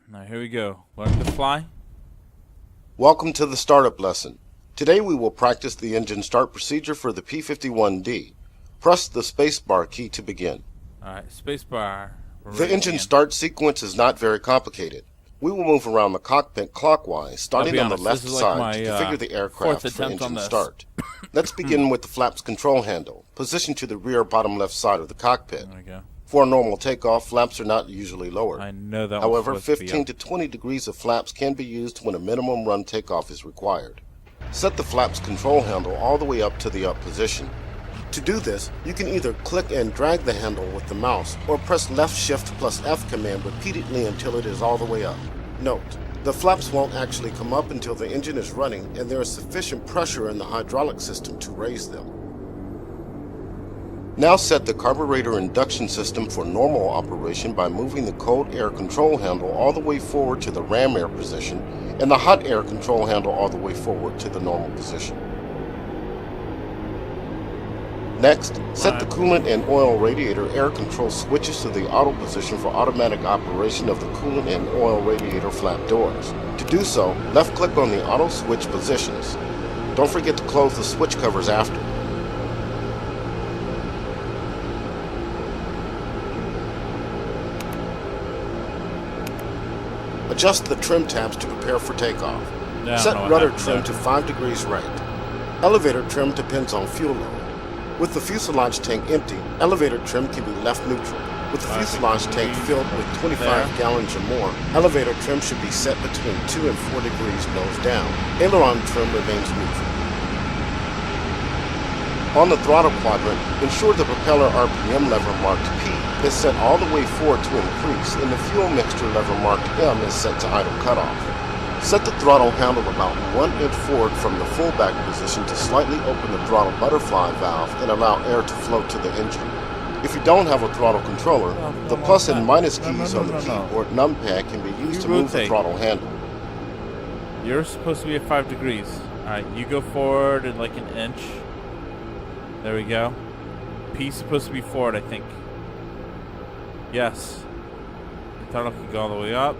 Now here we go. Learn to fly. Welcome to the startup lesson. Today we will practice the engine start procedure for the P-51D. Press the spacebar key to begin. Alright, spacebar. The engine start sequence is not very complicated. We will move around the cockpit clockwise, starting on the left side to configure the aircraft for engine start. Let's begin with the flaps control handle, positioned to the rear bottom left side of the cockpit. There we go. For a normal takeoff, flaps are not usually lowered. I know that. However, 15 to 20 degrees of flaps can be used when a minimum run takeoff is required. Set the flaps control handle all the way up to the up position. To do this, you can either click and drag the handle with the mouse or press left shift plus F command repeatedly until it is all the way up. Note, the flaps won't actually come up until the engine is running and there is sufficient pressure in the hydraulic system to raise them. Now set the carburetor induction system for normal operation by moving the cold air control handle all the way forward to the ram air position and the hot air control handle all the way forward to the normal position. Next, set the coolant and oil radiator air control switches to the auto position for automatic operation of the coolant and oil radiator flap doors. To do so, left click on the auto switch positions. Don't forget to close the switch covers after. Adjust the trim tabs to prepare for takeoff. Set rudder trim to 5 degrees right. Elevator trim depends on fuel load. With the fuselage tank empty, elevator trim can be left neutral. With the fuselage tank filled with 25 gallons or more, elevator trim should be set between 2 and 4 degrees nose down. Aileron trim remains neutral. On the throttle quadrant, ensure the propeller RPM lever marked P is set all the way forward to increase, and the fuel mixture lever marked M is set to idle cutoff. Set the throttle handle about 1 inch forward from the full back position to slightly open the throttle butterfly valve and allow air to flow to the engine. If you don't have a throttle controller, the plus and minus keys on the keyboard numpad can be used to move the throttle handle. You're supposed to be at 5 degrees. Alright, you go forward in like an inch. There we go. P's supposed to be forward, I think. Yes. The throttle can go all the way up.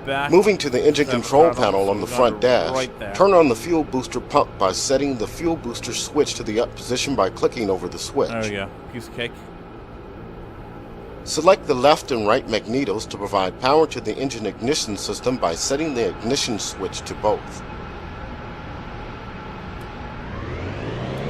Back. Moving to the engine control panel on the front dash, turn on the fuel booster pump by setting the fuel booster switch to the up position by clicking over the switch. There we go. Piece of cake. Select the left and right magnetos to provide power to the engine ignition system by setting the ignition switch to both.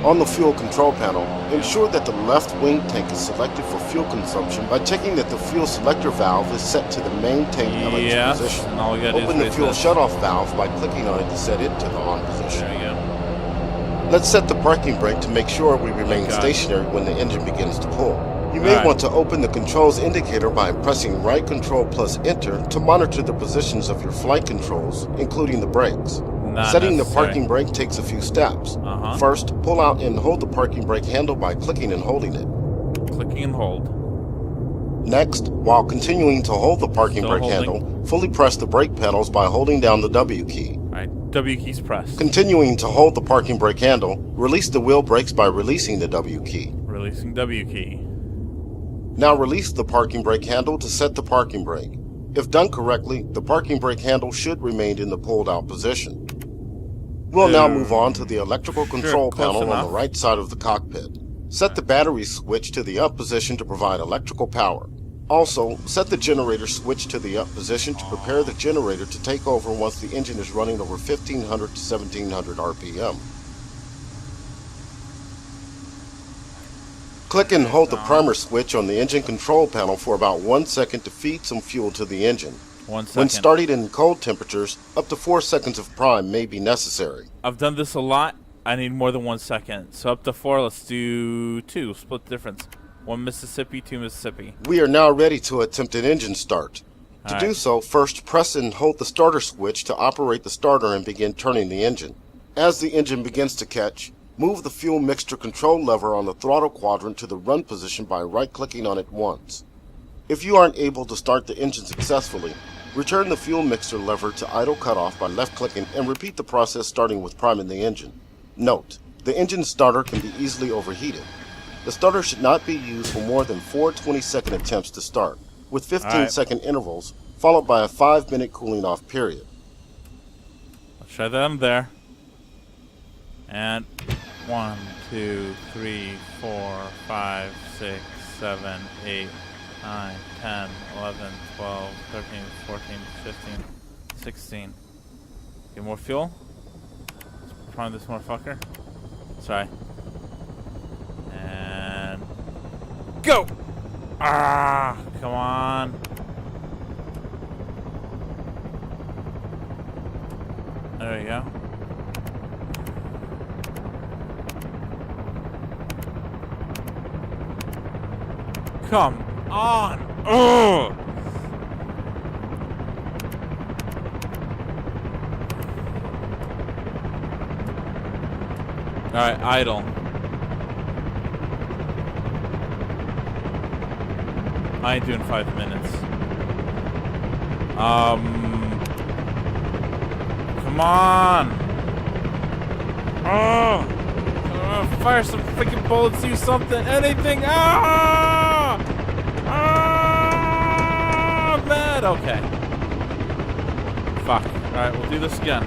On the fuel control panel, ensure that the left wing tank is selected for fuel consumption by checking that the fuel selector valve is set to the main tank LH position. Open the fuel shutoff valve by clicking on it to set it to the on position. There we go. Let's set the parking brake to make sure we remain stationary when the engine begins to pull. You may want to open the controls indicator by pressing right control plus enter to monitor the positions of your flight controls, including the brakes. Setting the parking brake takes a few steps. First, pull out and hold the parking brake handle by clicking and holding it. Clicking and hold. Next, while continuing to hold the parking brake handle, fully press the brake pedals by holding down the W key. Alright, W key's pressed. Continuing to hold the parking brake handle, release the wheel brakes by releasing the W key. Releasing W key. Now release the parking brake handle to set the parking brake. If done correctly, the parking brake handle should remain in the pulled out position. We'll now move on to the electrical control panel on the right side of the cockpit. Set the battery switch to the up position to provide electrical power. Also, set the generator switch to the up position to prepare the generator to take over once the engine is running over 1500 to 1700 RPM. Click and hold the primer switch on the engine control panel for about 1 second to feed some fuel to the engine. 1 second. When starting in cold temperatures, up to 4 seconds of prime may be necessary. I've done this a lot. I need more than 1 second. So up to 4, let's do 2. Split the difference. 1 Mississippi, 2 Mississippi. We are now ready to attempt an engine start. To do so, first press and hold the starter switch to operate the starter and begin turning the engine. As the engine begins to catch, move the fuel mixture control lever on the throttle quadrant to the run position by right-clicking on it once. If you aren't able to start the engine successfully, return the fuel mixer lever to idle cutoff by left-clicking and repeat the process starting with priming the engine. Note, the engine starter can be easily overheated. The starter should not be used for more than 4 20-second attempts to start. With 15-second intervals, followed by a 5-minute cooling off period. Let's try that on there. And 1, 2, 3, 4, 5, 6, 7, 8, 9, 10, 11, 12, 13, 14, 15, 16. Get more fuel. Let's prime this motherfucker. Sorry. And go! Ah, come on. There we go. Come on! Ugh! Alright, idle. I ain't doing 5 minutes. Come on! Oh! Fire some freaking bullets, do something, anything! Ah! Ah! Man, okay. Fuck. Alright, we'll do this again.